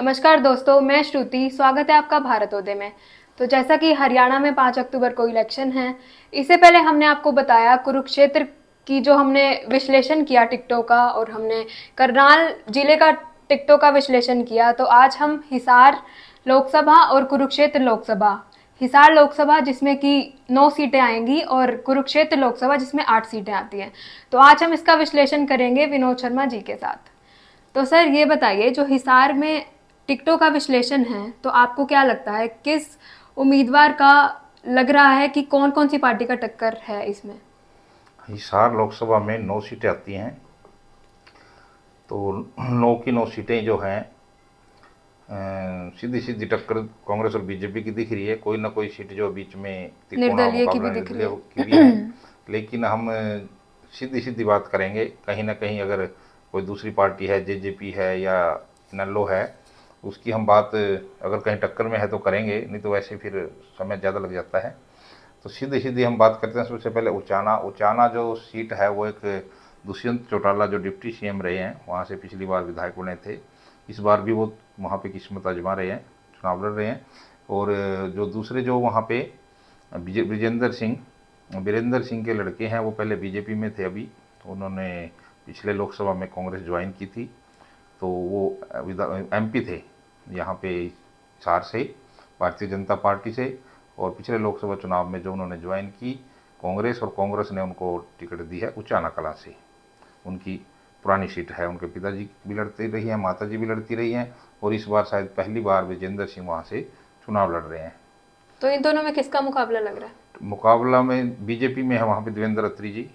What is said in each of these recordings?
नमस्कार दोस्तों, मैं श्रुति। स्वागत है आपका भारतोदय में। तो जैसा कि हरियाणा में 5 अक्टूबर को इलेक्शन है, इससे पहले हमने आपको बताया कुरुक्षेत्र की जो हमने विश्लेषण किया टिकटों का, और हमने करनाल जिले का टिकटों का विश्लेषण किया। तो आज हम हिसार लोकसभा और कुरुक्षेत्र लोकसभा, हिसार लोकसभा जिसमें कि 9 सीटें आएंगी और कुरुक्षेत्र लोकसभा जिसमें 8 सीटें आती हैं, तो आज हम इसका विश्लेषण करेंगे विनोद शर्मा जी के साथ। तो सर ये बताइए, जो हिसार में टिकटों का विश्लेषण है, तो आपको क्या लगता है किस उम्मीदवार का लग रहा है कि कौन कौन सी पार्टी का टक्कर है इसमें? हिसार लोकसभा में 9 सीटें आती हैं। तो 9 की 9 सीटें जो हैं सीधी सीधी टक्कर कांग्रेस और बीजेपी की दिख रही है। कोई ना कोई सीट जो बीच में तिकोना निर्दलीय की भी मुकाबला दिख रही निर्दलीय है। की भी है। लेकिन हम सीधी सीधी बात करेंगे, कहीं ना कहीं अगर कोई दूसरी पार्टी है, जेजेपी है या नल्लो है, उसकी हम बात अगर कहीं टक्कर में है तो करेंगे, नहीं तो वैसे फिर समय ज़्यादा लग जाता है। तो सीधी सीधी हम बात करते हैं। सबसे पहले उचाना उचाना जो सीट है वो एक दुष्यंत चौटाला जो डिप्टी सीएम रहे हैं, वहाँ से पिछली बार विधायक बने थे। इस बार भी वो वहाँ पे किस्मत आजमा रहे हैं, चुनाव लड़ रहे हैं। और जो दूसरे जो वहाँ पे वीरेंद्र सिंह के लड़के हैं, वो पहले बीजेपी में थे, अभी उन्होंने पिछले लोकसभा में कांग्रेस ज्वाइन की थी। तो वो एमपी थे यहाँ पे हिसार से, भारतीय जनता पार्टी से। और पिछले लोकसभा चुनाव में जो उन्होंने ज्वाइन की कांग्रेस, और कांग्रेस ने उनको टिकट दी है उचाना कला से। उनकी पुरानी सीट है, उनके पिताजी भी लड़ती रही हैं, माताजी भी लड़ती रही हैं, और इस बार शायद पहली बार विजेंद्र सिंह वहाँ से चुनाव लड़ रहे हैं। तो इन दोनों में किसका मुकाबला लग रहा है? मुकाबला में बीजेपी में है वहाँ पे देवेंद्र अत्री जी,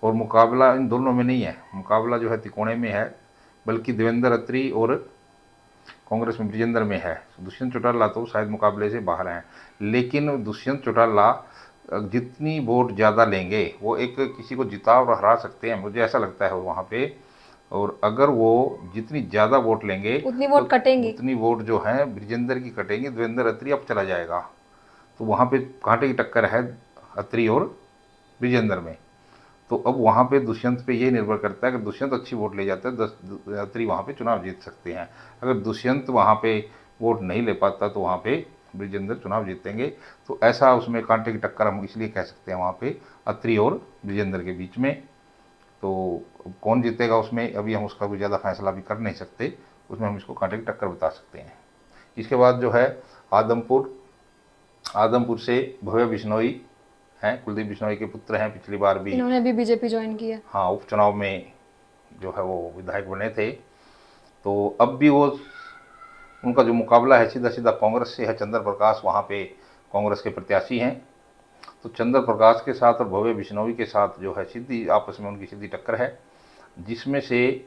और मुकाबला इन दोनों में नहीं है, मुकाबला जो है तिकोने में है, बल्कि देवेंद्र अत्री और कांग्रेस में विजेंद्र में है। दुष्यंत चौटाला तो शायद मुकाबले से बाहर हैं। लेकिन दुष्यंत चौटाला जितनी वोट ज़्यादा लेंगे वो एक किसी को जिता और हरा सकते हैं, मुझे ऐसा लगता है वहाँ पे। और अगर वो जितनी ज़्यादा वोट लेंगे उतनी तो वोट कटेंगी। उतनी वोट जो है विजेंद्र की कटेंगी, देवेंद्र अत्री अब चला जाएगा। तो वहाँ पे कांटे की टक्कर है अत्री और विजेंद्र में। तो अब वहाँ पे दुष्यंत पे ये निर्भर करता है कि दुष्यंत अच्छी वोट ले जाता है, अत्री वहाँ पे चुनाव जीत सकते हैं। अगर दुष्यंत वहाँ पे वोट नहीं ले पाता तो वहाँ पे ब्रिजेंद्र चुनाव जीतेंगे। तो ऐसा उसमें कांटे की टक्कर हम इसलिए कह सकते हैं वहाँ पे अत्री और ब्रिजेंद्र के बीच में। तो कौन जीतेगा उसमें अभी हम उसका कोई ज़्यादा फैसला भी कर नहीं सकते, उसमें हम इसको कांटे की टक्कर बता सकते हैं। इसके बाद जो है आदमपुर, आदमपुर से भव्य बिश्नोई हैं, कुलदीप बिश्नोई के पुत्र हैं, पिछली बार भी इन्होंने भी बीजेपी ज्वाइन की है। हाँ उपचुनाव में जो है वो विधायक बने थे। तो अब भी वो उनका जो मुकाबला है सीधा सीधा कांग्रेस से है। चंद्र प्रकाश वहाँ पे कांग्रेस के प्रत्याशी हैं। तो चंद्र प्रकाश के साथ और भव्य बिश्नोई के साथ जो है सीधी आपस में उनकी सीधी टक्कर है, जिसमें से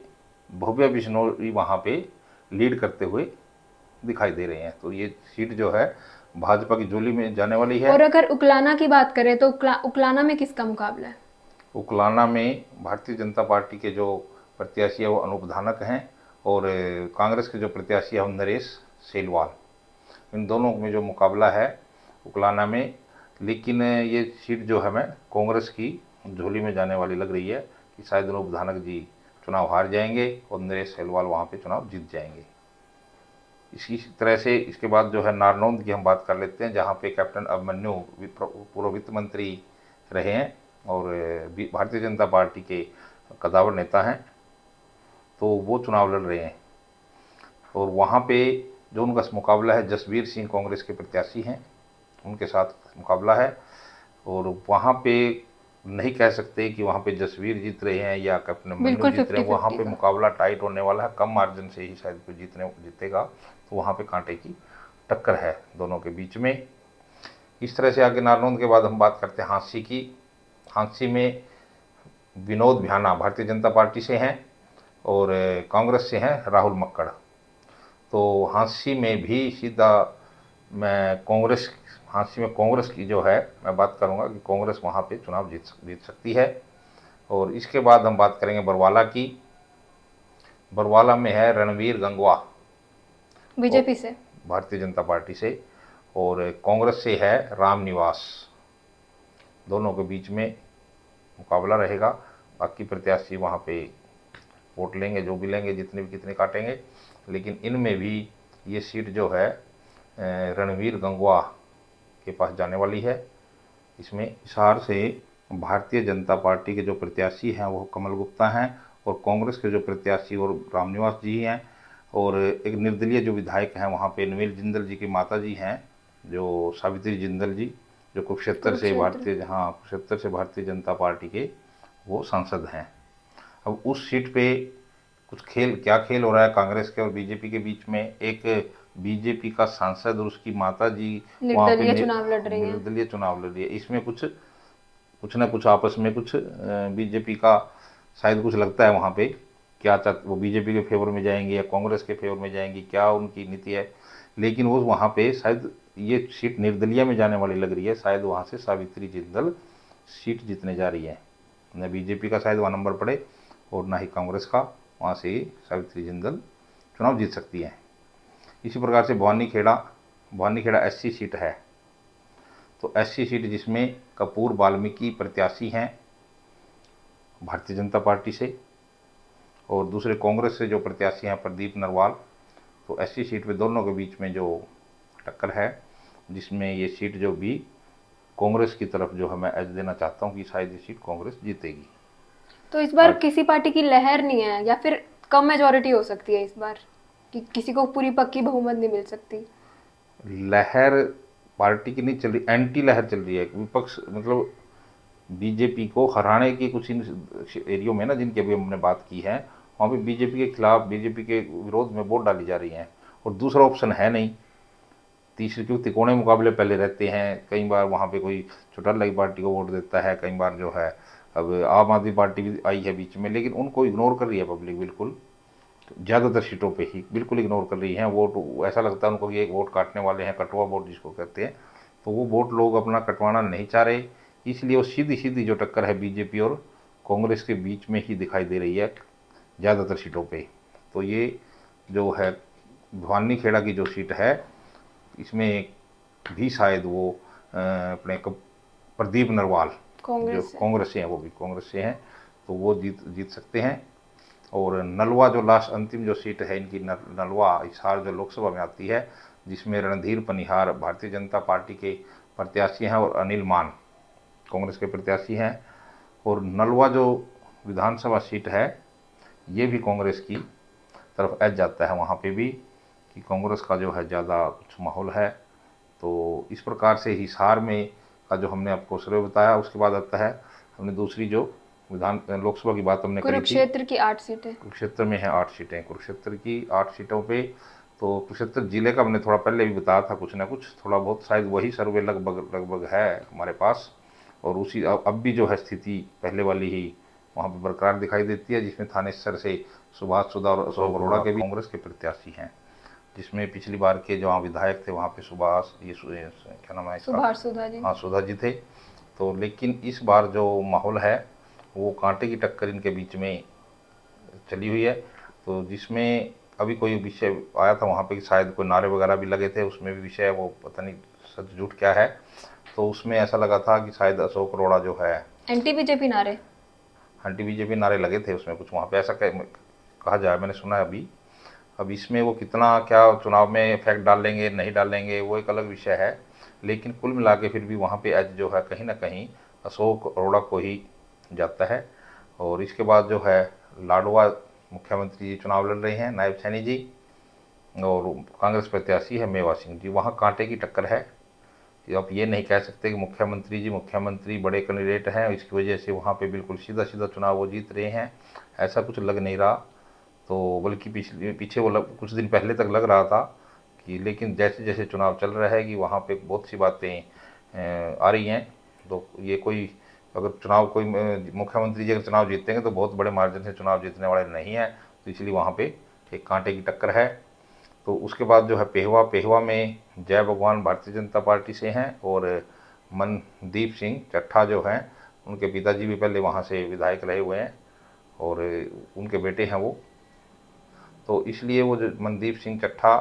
भव्य बिश्नोई वहाँ पे लीड करते हुए दिखाई दे रहे हैं। तो ये सीट जो है भाजपा की झोली में जाने वाली है। और अगर उकलाना की बात करें तो उकलाना में किसका मुकाबला है? उकलाना में भारतीय जनता पार्टी के जो प्रत्याशी है वो अनूप धानक हैं, और कांग्रेस के जो प्रत्याशी है वो नरेश सेलवाल। इन दोनों में जो मुकाबला है उकलाना में। लेकिन ये सीट जो है मैं कांग्रेस की झोली में जाने वाली लग रही है कि शायद अनूप धानक जी चुनाव हार जाएंगे और नरेश सेलवाल वहाँ पे चुनाव जीत जाएंगे। इसी तरह से इसके बाद जो है नारनौंद की हम बात कर लेते हैं, जहाँ पे कैप्टन अभिमन्यु पूर्व वित्त मंत्री रहे हैं और भारतीय जनता पार्टी के कदावर नेता हैं। तो वो चुनाव लड़ रहे हैं, और वहाँ पे जो उनका मुकाबला है जसवीर सिंह कांग्रेस के प्रत्याशी हैं, उनके साथ मुकाबला है। और वहाँ पे नहीं कह सकते कि वहाँ पे जसवीर जीत रहे हैं या कैप्टन अभिमन्यु बिल्कुल जीत रहे फिफ्टी हैं। वहाँ फिफ्टी पे का। मुकाबला टाइट होने वाला है, कम मार्जिन से ही शायद कोई जीतेगा। तो वहाँ पे कांटे की टक्कर है दोनों के बीच में। इस तरह से आगे नारनौंद के बाद हम बात करते हैं हाँसी की। हाँसी में विनोद भ्याना भारतीय जनता पार्टी से हैं, और कांग्रेस से हैं राहुल मक्कड़। तो हाँसी में भी सीधा मैं कांग्रेस, हाँसी में कांग्रेस की जो है मैं बात करूंगा कि कांग्रेस वहाँ पे चुनाव जीत सकती है। और इसके बाद हम बात करेंगे बरवाला की। बरवाला में है रणवीर गंगवा बीजेपी से। भारतीय जनता पार्टी से, और कांग्रेस से है राम निवास। दोनों के बीच में मुकाबला रहेगा। बाकी प्रत्याशी वहाँ पे वोट लेंगे, जो भी लेंगे, जितने भी कितने काटेंगे। लेकिन इनमें भी ये सीट जो है रणवीर गंगवा के पास जाने वाली है। इसमें हिसार से भारतीय जनता पार्टी के जो प्रत्याशी हैं वो कमल गुप्ता हैं, और कांग्रेस के जो प्रत्याशी और रामनिवास जी हैं, और एक निर्दलीय जो विधायक हैं वहाँ पे नवील जिंदल जी की माता जी हैं, जो सावित्री जिंदल जी, जो कुरुक्षेत्र से भारतीय जनता पार्टी के वो सांसद हैं। अब उस सीट पे कुछ क्या खेल हो रहा है कांग्रेस के और बीजेपी के बीच में। एक बीजेपी का सांसद और उसकी माता जी वहाँ पे निर्दलीय चुनाव लड़ रही है। इसमें कुछ ना कुछ आपस में कुछ बीजेपी का शायद कुछ लगता है वहाँ पे, क्या वो बीजेपी के फेवर में जाएंगे या कांग्रेस के फेवर में जाएंगी, क्या उनकी नीति है। लेकिन वो वहाँ पे शायद ये सीट निर्दलीय में जाने वाली लग रही है। शायद वहाँ से सावित्री जिंदल सीट जीतने जा रही है, न बीजेपी का शायद वहाँ नंबर पड़े और ना ही कांग्रेस का। वहाँ से सावित्री जिंदल चुनाव जीत सकती है। इसी प्रकार से भवानी खेड़ा एससी सीट है। तो एससी सीट जिसमें कपूर वाल्मीकि प्रत्याशी हैं भारतीय जनता पार्टी से, और दूसरे कांग्रेस से जो प्रत्याशी हैं प्रदीप नरवाल। तो एससी सीट पे दोनों के बीच में जो टक्कर है, जिसमें ये सीट जो भी कांग्रेस की तरफ जो है मैं एज देना चाहता हूँ कि शायद ये सीट कांग्रेस जीतेगी। तो इस बार किसी पार्टी की लहर नहीं है या फिर कम मेजोरिटी हो सकती है इस बार, कि किसी को पूरी पक्की बहुमत नहीं मिल सकती? लहर पार्टी की नहीं चल रही, एंटी लहर चल रही है। विपक्ष मतलब बीजेपी को हराने की कुछ इन एरियो में ना, जिनकी अभी हमने बात की है, वहाँ पे बीजेपी के खिलाफ, बीजेपी के विरोध में वोट डाली जा रही हैं, और दूसरा ऑप्शन है नहीं। तीसरे क्योंकि तिकोने मुकाबले पहले रहते हैं, कई बार वहाँ पे कोई चौटाला की पार्टी को वोट देता है, कई बार जो है अब आम आदमी पार्टी भी आई है बीच में, लेकिन उनको इग्नोर कर रही है पब्लिक, बिल्कुल ज़्यादातर सीटों पे ही बिल्कुल इग्नोर कर रही है। वोट ऐसा लगता है उनको कि एक वोट काटने वाले हैं, कटवा वोट जिसको कहते हैं, तो वो वोट लोग अपना कटवाना नहीं चाह रहे। इसलिए वो सीधी सीधी जो टक्कर है बीजेपी और कांग्रेस के बीच में ही दिखाई दे रही है ज़्यादातर सीटों पे। तो ये जो है भवानी खेड़ा की जो सीट है, इसमें भी शायद वो अपने प्रदीप नरवाल जो कांग्रेस से हैं, वो भी कांग्रेस से हैं, तो वो जीत सकते हैं। और नलवा जो लास्ट अंतिम जो सीट है इनकी, नलवा हिसार जो लोकसभा में आती है, जिसमें रणधीर पनिहार भारतीय जनता पार्टी के प्रत्याशी हैं और अनिल मान कांग्रेस के प्रत्याशी हैं। और नलवा जो विधानसभा सीट है ये भी कांग्रेस की तरफ एज जाता है, वहाँ पे भी कि कांग्रेस का जो है ज़्यादा कुछ माहौल है। तो इस प्रकार से हिसार में का जो हमने आपको सर्वे बताया, उसके बाद आता है हमने दूसरी जो लोकसभा की बात हमने करी थी। कुरुक्षेत्र की 8 सीटें, कुरुक्षेत्र में है 8 सीटें, कुरुक्षेत्र की 8 सीटों पे। तो कुरुक्षेत्र जिले का हमने थोड़ा पहले भी बताया था, कुछ ना कुछ थोड़ा बहुत शायद वही सर्वे लगभग है हमारे पास, और उसी अब भी जो है स्थिति पहले वाली ही वहाँ पर बरकरार दिखाई देती है, जिसमें थानेसर से सुभाष सुधा और अशोक अरोड़ा के भी कांग्रेस के प्रत्याशी हैं, जिसमें पिछली बार के जो विधायक थे वहाँ पे सुभाष, ये क्या नाम है, सुभाष सुधा जी, हाँ सुधा जी थे। तो लेकिन इस बार जो माहौल है वो कांटे की टक्कर इनके बीच में चली हुई है। तो जिसमें अभी कोई विषय आया था वहाँ पे शायद कोई नारे वगैरह भी लगे थे, उसमें भी विषय वो पता नहीं सच झूठ क्या है, तो उसमें ऐसा लगा था कि शायद अशोक अरोड़ा जो है एंटी बीजेपी नारे, एंटी बीजेपी नारे लगे थे उसमें कुछ, वहाँ पे ऐसा कहा जाए, मैंने सुना है अभी। अब इसमें वो कितना क्या चुनाव में इफेक्ट डालेंगे नहीं डालेंगे वो एक अलग विषय है, लेकिन कुल मिला के फिर भी वहाँ पे एज जो है कहीं ना कहीं अशोक अरोड़ा को ही जाता है। और इसके बाद जो है लाडवा मुख्यमंत्री जी चुनाव लड़ रहे हैं, नायब सैनी जी, और कांग्रेस प्रत्याशी है मेवा सिंह जी। वहाँ कांटे की टक्कर है। आप ये नहीं कह सकते कि मुख्यमंत्री बड़े कैंडिडेट हैं, इसकी वजह से वहाँ पे बिल्कुल सीधा सीधा चुनाव वो जीत रहे हैं, ऐसा कुछ लग नहीं रहा। तो बल्कि पीछे वो कुछ दिन पहले तक लग रहा था कि, लेकिन जैसे जैसे चुनाव चल रहा है कि वहाँ पे बहुत सी बातें आ रही हैं। तो ये कोई अगर चुनाव कोई मुख्यमंत्री जी अगर चुनाव जीतेंगे तो बहुत बड़े मार्जिन से चुनाव जीतने वाले नहीं हैं, तो इसलिए वहाँ पे एक कांटे की टक्कर है। तो उसके बाद जो है पेहवा में जय भगवान भारतीय जनता पार्टी से हैं, और मनदीप सिंह चट्ठा जो हैं, उनके पिताजी भी पहले वहाँ से विधायक रहे हुए हैं और उनके बेटे हैं वो, तो इसलिए वो जो मनदीप सिंह चट्ठा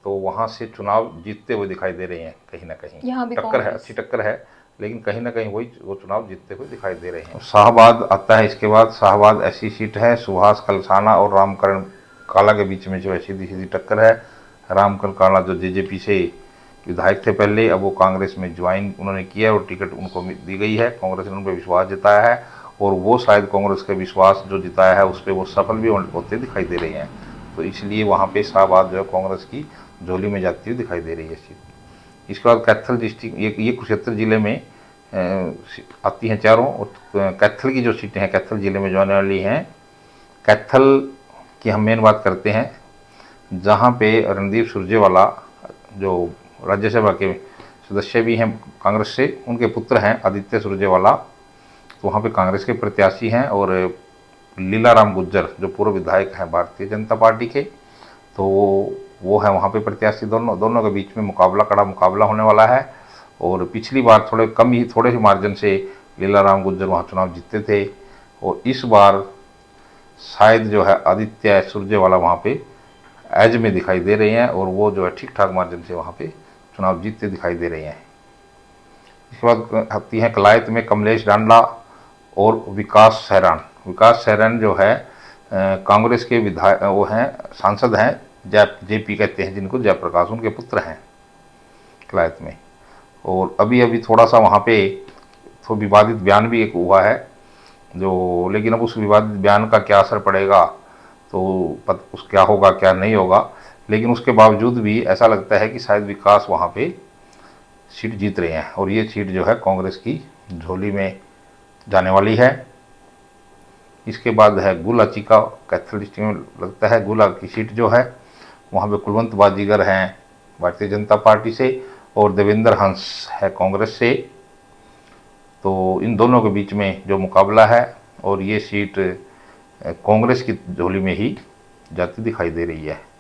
तो वहाँ से चुनाव जीतते हुए दिखाई दे रहे हैं। कहीं ना कहीं टक्कर है, अच्छी टक्कर है, लेकिन कहीं ना कहीं वही वो चुनाव जीतते हुए दिखाई दे रहे हैं। शाहबाद आता है इसके बाद, शाहबाद ऐसी सीट है, सुभाष कलसाना और रामकरण काला के बीच में जो है सीधी सीधी टक्कर है। रामकल काला जो जेजेपी से विधायक थे पहले, अब वो कांग्रेस में ज्वाइन उन्होंने किया और टिकट उनको दी गई है। कांग्रेस ने उन पर विश्वास जताया है और वो शायद कांग्रेस का विश्वास जो जिताया है उस पर वो सफल भी होते दिखाई दे रही हैं। तो इसलिए वहाँ पे शाहबाद जो है कांग्रेस की झोली में जाती हुई दिखाई दे रही है सीट। इसके बाद कैथल डिस्ट्रिक्ट, ये कुरुक्षेत्र जिले में आती हैं चारों, और कैथल की जो सीटें हैं कैथल जिले में जो आने वाली हैं, कैथल की हम मेन बात करते हैं जहाँ पे रणदीप सुरजेवाला जो राज्यसभा के सदस्य भी हैं कांग्रेस से, उनके पुत्र हैं आदित्य सुरजेवाला, तो वहाँ पे कांग्रेस के प्रत्याशी हैं। और लीलाराम गुज्जर जो पूर्व विधायक हैं भारतीय जनता पार्टी के, तो वो है वहाँ पे प्रत्याशी। दोनों के बीच में कड़ा मुकाबला होने वाला है। और पिछली बार थोड़े से मार्जिन से लीलाराम गुज्जर वहाँ चुनाव जीतते थे, और इस बार शायद जो है आदित्य सुरजेवाला वहाँ पे एज में दिखाई दे रहे हैं, और वो जो है ठीक ठाक मार्जिन से वहाँ पे चुनाव जीतते दिखाई दे रहे हैं। इसके बाद आती हैं कलायत में कमलेश डांडा और विकास सहरान जो है कांग्रेस के विधायक, वो हैं सांसद हैं, जेपी कहते हैं जिनको, जयप्रकाश, उनके पुत्र हैं कलायत में। और अभी थोड़ा सा वहाँ पे तो विवादित बयान भी एक हुआ है जो, लेकिन अब उस विवादित बयान का क्या असर पड़ेगा तो उस क्या होगा क्या नहीं होगा, लेकिन उसके बावजूद भी ऐसा लगता है कि शायद विकास वहाँ पे सीट जीत रहे हैं, और ये सीट जो है कांग्रेस की झोली में जाने वाली है। इसके बाद है गुलाची का, कैथल डिस्ट्रिक्ट में लगता है गुला की सीट जो है, वहाँ पे कुलवंत बाजीगर हैं भारतीय जनता पार्टी से, और देवेंद्र हंस है कांग्रेस से। तो इन दोनों के बीच में जो मुकाबला है, और ये सीट कांग्रेस की झोली में ही जाती दिखाई दे रही है।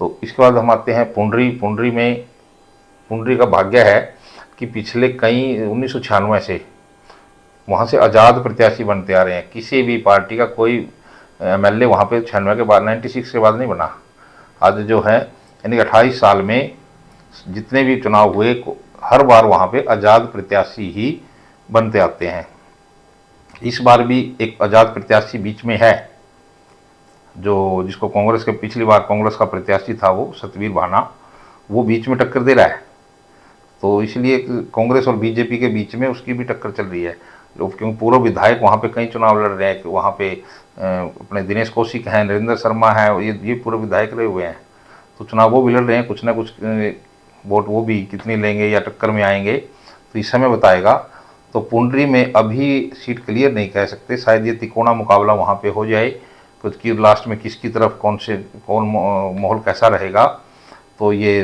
तो इसके बाद हम आते हैं पुंडरी का भाग्य है कि पिछले कई 1996 से वहाँ से आज़ाद प्रत्याशी बनते आ रहे हैं। किसी भी पार्टी का कोई एमएलए वहाँ पे 96 के बाद 96 के बाद नहीं बना। आज जो है यानी 28 साल में जितने भी चुनाव हुए हर बार वहाँ पे आज़ाद प्रत्याशी ही बनते आते हैं। इस बार भी एक आज़ाद प्रत्याशी बीच में है जो जिसको कांग्रेस के पिछली बार कांग्रेस का प्रत्याशी था वो सतवीर भाना, वो बीच में टक्कर दे रहा है। तो इसलिए कांग्रेस और बीजेपी के बीच में उसकी भी टक्कर चल रही है, क्योंकि पूर्व विधायक वहाँ पे कई चुनाव लड़ रहे हैं। वहाँ पे अपने दिनेश कौशिक हैं, नरेंद्र शर्मा है, ये पूर्व विधायक रहे हुए हैं, तो चुनाव वो भी लड़ रहे हैं। कुछ ना कुछ वोट वो भी कितनी लेंगे या टक्कर में आएंगे तो इस समय बताएगा। तो पुंडरी में अभी सीट क्लियर नहीं कह सकते, शायद ये तिकोना मुकाबला वहाँ पे हो जाए, क्योंकि लास्ट में किसकी तरफ कौन माहौल कैसा रहेगा। तो ये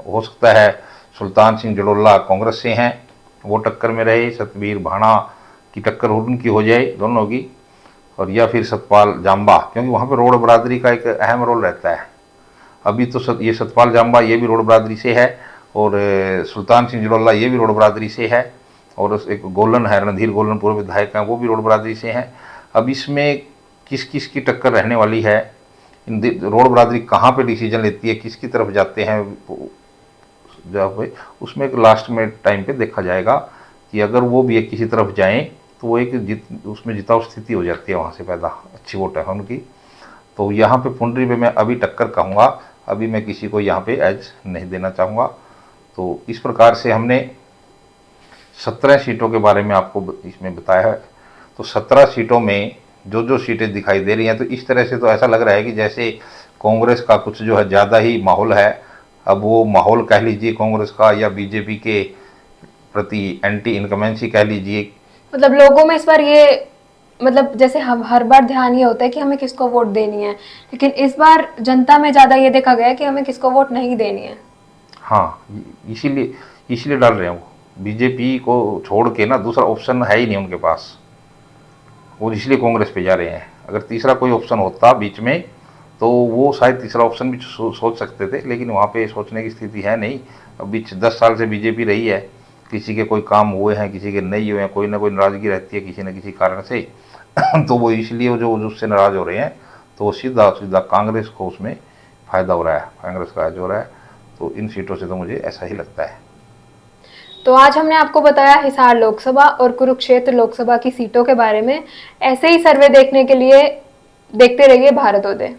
हो सकता है सुल्तान सिंह जड़ोला कांग्रेस से हैं, वो टक्कर में रहे, सतबीर भाना की टक्कर उनकी हो जाए दोनों की, और या फिर सतपाल जाम्बा, क्योंकि वहाँ पे रोड बरादरी का एक अहम रोल रहता है। अभी तो ये सतपाल जाम्बा ये भी रोड बरादरी से है, और सुल्तान सिंह जड़ोला ये भी रोड बरादरी से है, और एक गोलन है, रणधीर गोलन पूर्व विधायक हैं, वो भी रोड बरादरी से हैं। अब इसमें किस किस की टक्कर रहने वाली है, रोड बरादरी कहाँ पे डिसीजन लेती है, किसकी तरफ जाते हैं, जब उसमें एक लास्ट में टाइम पे देखा जाएगा कि अगर वो भी एक किसी तरफ जाएं तो वो एक उसमें जिताऊ स्थिति हो जाती है, वहाँ से पैदा अच्छी वोट है उनकी। तो यहाँ पे पुंडरी पे मैं अभी टक्कर कहूँगा, अभी मैं किसी को यहाँ पे एज नहीं देना चाहूँगा। तो इस प्रकार से हमने 17 सीटों के बारे में आपको इसमें बताया है। तो 17 सीटों में जो सीटें दिखाई दे रही हैं, तो इस तरह से तो ऐसा लग रहा है कि जैसे कांग्रेस का कुछ जो है ज़्यादा ही माहौल है। अब वो माहौल कह लीजिए कांग्रेस का या बीजेपी के प्रति एंटी इनकमेंसी कह लीजिए, मतलब लोगों में इस बार ये मतलब जैसे हम हर बार ध्यान ये होता है कि हमें किसको वोट देनी है, लेकिन इस बार जनता में ज़्यादा ये देखा गया है कि हमें किसको वोट नहीं देनी है। हाँ, इसीलिए डाल रहे हैं वो, बीजेपी को छोड़ के ना दूसरा ऑप्शन है ही नहीं उनके पास, वो इसलिए कांग्रेस पे जा रहे हैं। अगर तीसरा कोई ऑप्शन होता बीच में तो वो शायद तीसरा ऑप्शन भी सोच सकते थे, लेकिन वहाँ पे सोचने की स्थिति है नहीं। अब बीच 10 साल से बीजेपी रही है, किसी के कोई काम हुए हैं, किसी के नहीं हुए हैं, कोई ना कोई नाराज़गी रहती है किसी न किसी कारण से तो वो इसलिए जो उससे नाराज़ हो रहे हैं, तो वो सीधा कांग्रेस को उसमें फ़ायदा हो रहा है, कांग्रेस का जो हो रहा है। तो इन सीटों से तो मुझे ऐसा ही लगता है। तो आज हमने आपको बताया हिसार लोकसभा और कुरुक्षेत्र लोकसभा की सीटों के बारे में। ऐसे ही सर्वे देखने के लिए देखते रहिए भारतोदय।